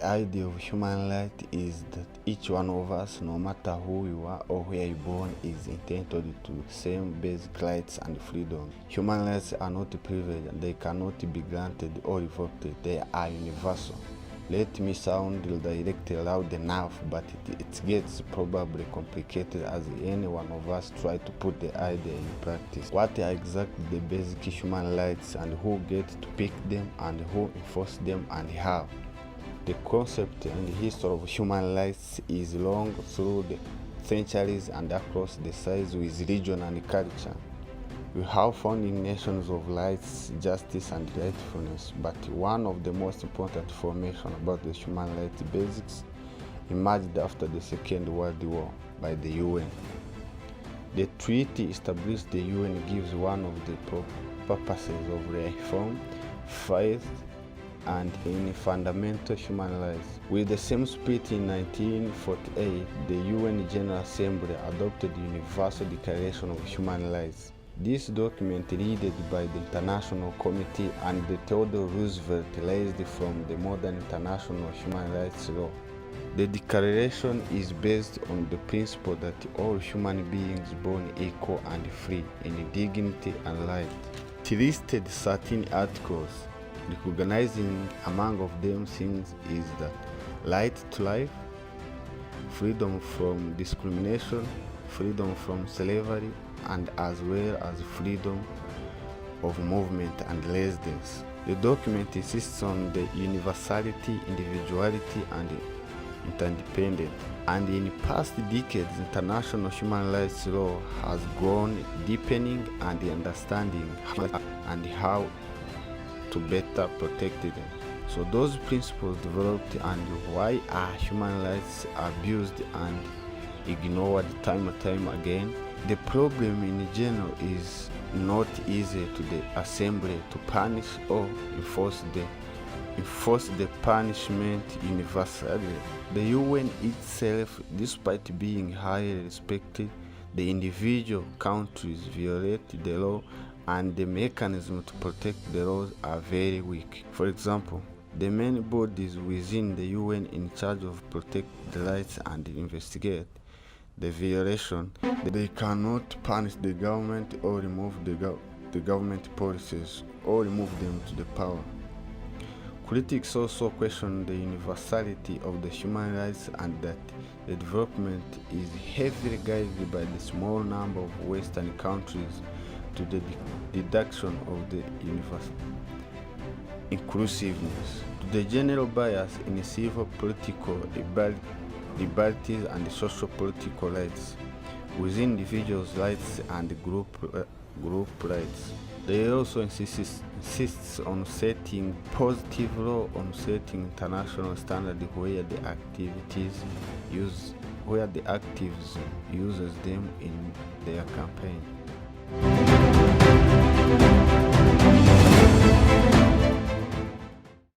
idea of human rights is that each one of us, no matter who you are or where you're born, is entitled to same basic rights and freedom. Human rights are not a privilege and they cannot be granted or revoked. They are universal. Let me sound direct loud enough, but it gets probably complicated as any one of us try to put the idea in practice. What are exactly the basic human rights and who gets to pick them and who enforce them and how? The concept and the history of human rights is long through the centuries and across the sides with region and culture. We have founding nations of rights, justice and rightfulness, but one of the most important information about the human rights basics emerged after the Second World War by the UN. The treaty established the UN gives one of the purposes of reform, faith, and in fundamental human rights. With the same spirit in 1948, the UN General Assembly adopted the Universal Declaration of Human Rights. This document, led by the International Committee and the Theodore Roosevelt, raised from the modern international human rights law. The declaration is based on the principle that all human beings born equal and free in dignity and right. It listed 13 articles, recognizing among of them things is that right to life, freedom from discrimination, freedom from slavery, and as well as freedom of movement and residence. The document insists on the universality, individuality, and interdependence. And in past decades, international human rights law has grown, deepening and understanding how to better protect them. So those principles developed and why are human rights abused and ignored time and time again? The problem in general is not easy to the assembly to punish or enforce the punishment universally. The UN itself, despite being highly respected, the individual countries violate the law and the mechanisms to protect the laws are very weak. For example, the main bodies within the UN in charge of protect the rights and investigate the violation, they cannot punish the government or remove the government policies or remove them to the power. Critics also question the universality of the human rights and that the development is heavily guided by the small number of Western countries to the deduction of the universal inclusiveness, to the general bias in civil political liberties and social political rights within individuals' rights and group rights. They also insists on setting positive law, on setting international standards where the actives uses them in their campaign.